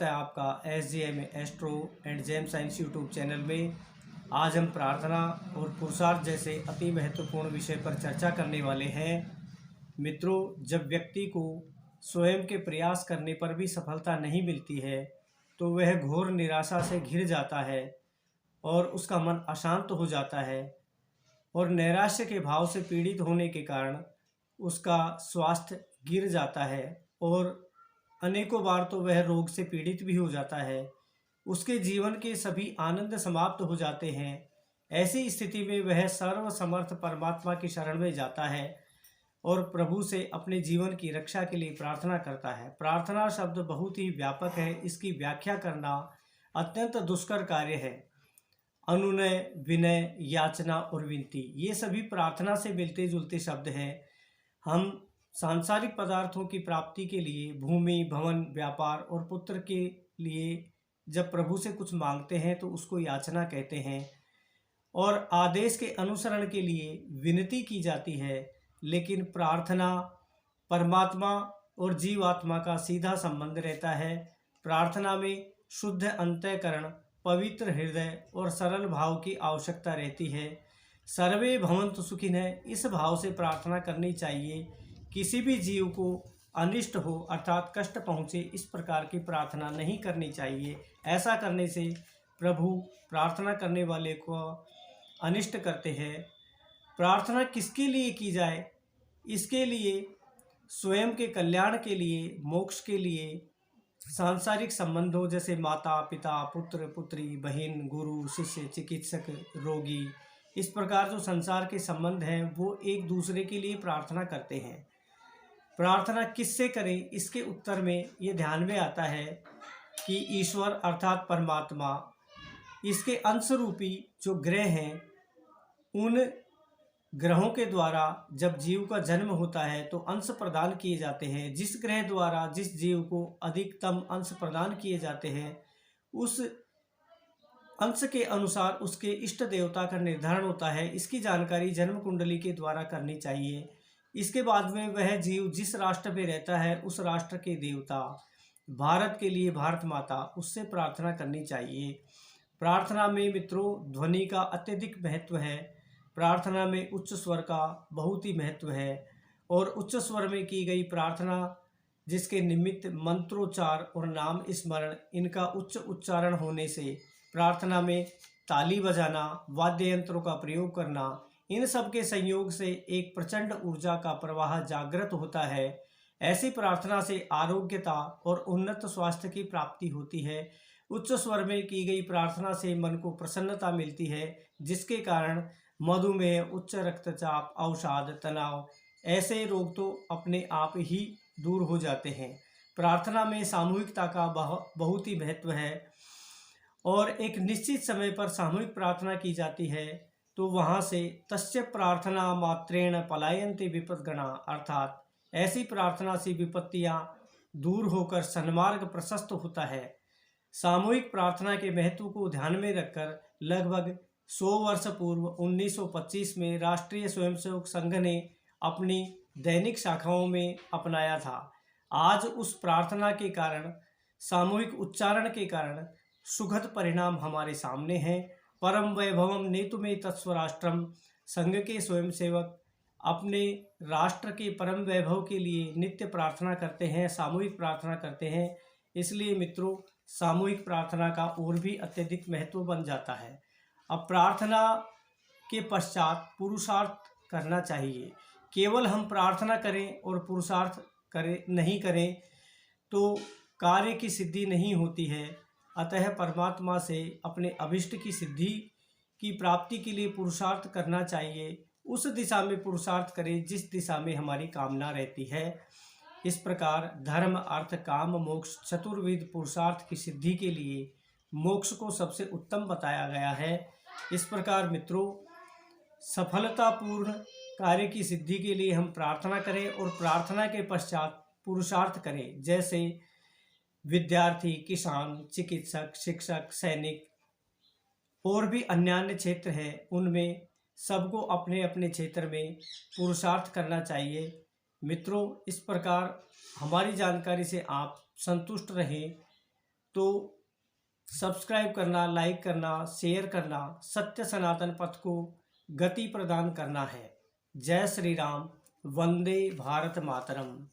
स्वागत है आपका SGM astro and gem science YouTube channel में। आज हम प्रार्थना और पुरुषार्थ जैसे अति महत्वपूर्ण विषय पर चर्चा करने वाले हैं। मित्रों, जब व्यक्ति को स्वयं के प्रयास करने पर भी सफलता नहीं मिलती है तो वह घोर निराशा से घिर जाता है और उसका मन अशांत हो जाता है और नैराश्य के भाव से पीड़ित होने के कारण उसका स्वास्थ्य गिर जाता है और अनेकों बार तो वह रोग से पीड़ित भी हो जाता है। उसके जीवन के सभी आनंद समाप्त हो जाते हैं। ऐसी स्थिति में वह सर्वसमर्थ परमात्मा की शरण में जाता है और प्रभु से अपने जीवन की रक्षा के लिए प्रार्थना करता है। प्रार्थना शब्द बहुत ही व्यापक है, इसकी व्याख्या करना अत्यंत दुष्कर कार्य है। अनुनय, विनय, याचना और विनती, ये सभी प्रार्थना से मिलते जुलते शब्द हैं। हम सांसारिक पदार्थों की प्राप्ति के लिए भूमि, भवन, व्यापार और पुत्र के लिए जब प्रभु से कुछ मांगते हैं तो उसको याचना कहते हैं और आदेश के अनुसरण के लिए विनती की जाती है। लेकिन प्रार्थना परमात्मा और जीवात्मा का सीधा संबंध रहता है। प्रार्थना में शुद्ध अंतःकरण, पवित्र हृदय और सरल भाव की आवश्यकता रहती है। सर्वे भवन्तु सुखिनः, इस भाव से प्रार्थना करनी चाहिए। किसी भी जीव को अनिष्ट हो अर्थात कष्ट पहुँचे, इस प्रकार की प्रार्थना नहीं करनी चाहिए। ऐसा करने से प्रभु प्रार्थना करने वाले को अनिष्ट करते हैं। प्रार्थना किसके लिए की जाए? इसके लिए स्वयं के कल्याण के लिए, मोक्ष के लिए, सांसारिक संबंधों जैसे माता पिता, पुत्र पुत्री, बहन, गुरु शिष्य, चिकित्सक, रोगी, इस प्रकार जो संसार के संबंध हैं वो एक दूसरे के लिए प्रार्थना करते हैं। प्रार्थना किससे करें, इसके उत्तर में ये ध्यान में आता है कि ईश्वर अर्थात परमात्मा, इसके अंश रूपी जो ग्रह हैं, उन ग्रहों के द्वारा जब जीव का जन्म होता है तो अंश प्रदान किए जाते हैं। जिस ग्रह द्वारा जिस जीव को अधिकतम अंश प्रदान किए जाते हैं, उस अंश के अनुसार उसके इष्ट देवता का निर्धारण होता है। इसकी जानकारी जन्म कुंडली के द्वारा करनी चाहिए। इसके बाद में वह जीव जिस राष्ट्र में रहता है उस राष्ट्र के देवता, भारत के लिए भारत माता, उससे प्रार्थना करनी चाहिए। प्रार्थना में मित्रों ध्वनि का अत्यधिक महत्व है। प्रार्थना में उच्च स्वर का बहुत ही महत्व है और उच्च स्वर में की गई प्रार्थना जिसके निमित्त मंत्रोच्चार और नाम स्मरण, इनका उच्च उच्चारण होने से प्रार्थना में ताली बजाना, वाद्य यंत्रों का प्रयोग करना, इन सब के संयोग से एक प्रचंड ऊर्जा का प्रवाह जागृत होता है। ऐसी प्रार्थना से आरोग्यता और उन्नत स्वास्थ्य की प्राप्ति होती है। उच्च स्वर में की गई प्रार्थना से मन को प्रसन्नता मिलती है, जिसके कारण मधुमेह, उच्च रक्तचाप, अवसाद, तनाव, ऐसे रोग तो अपने आप ही दूर हो जाते हैं। प्रार्थना में सामूहिकता का बहुत ही महत्व है और एक निश्चित समय पर सामूहिक प्रार्थना की जाती है तो वहाँ से तस्य प्रार्थना मात्रेण पलायन्ति विपद्गणा, अर्थात ऐसी प्रार्थना से विपत्तियाँ दूर होकर सन्मार्ग प्रशस्त होता है। सामूहिक प्रार्थना के महत्व को ध्यान में रखकर लगभग 100 वर्ष पूर्व 1925 में राष्ट्रीय स्वयंसेवक संघ ने अपनी दैनिक शाखाओं में अपनाया था। आज उस प्रार्थना के कारण, सामूहिक उच्चारण के कारण सुखद परिणाम हमारे सामने हैं। परम वैभवम नेतु में तत्स्वराष्ट्रम, संघ के स्वयंसेवक अपने राष्ट्र के परम वैभव के लिए नित्य प्रार्थना करते हैं, सामूहिक प्रार्थना करते हैं। इसलिए मित्रों सामूहिक प्रार्थना का और भी अत्यधिक महत्व बन जाता है। अब प्रार्थना के पश्चात पुरुषार्थ करना चाहिए। केवल हम प्रार्थना करें और पुरुषार्थ नहीं करें तो कार्य की सिद्धि नहीं होती है। अतः परमात्मा से अपने अभिष्ट की सिद्धि की प्राप्ति के लिए पुरुषार्थ करना चाहिए। उस दिशा में पुरुषार्थ करें जिस दिशा में हमारी कामना रहती है। इस प्रकार धर्म, अर्थ, काम, मोक्ष चतुर्विध पुरुषार्थ की सिद्धि के लिए मोक्ष को सबसे उत्तम बताया गया है। इस प्रकार मित्रों सफलतापूर्ण कार्य की सिद्धि के लिए हम प्रार्थना करें और प्रार्थना के पश्चात पुरुषार्थ करें। जैसे विद्यार्थी, किसान, चिकित्सक, शिक्षक, सैनिक और भी अन्य क्षेत्र हैं, उनमें सबको अपने अपने क्षेत्र में पुरुषार्थ करना चाहिए। मित्रों इस प्रकार हमारी जानकारी से आप संतुष्ट रहें तो सब्सक्राइब करना, लाइक करना, शेयर करना, सत्य सनातन पथ को गति प्रदान करना है। जय श्री राम, वंदे भारत मातरम।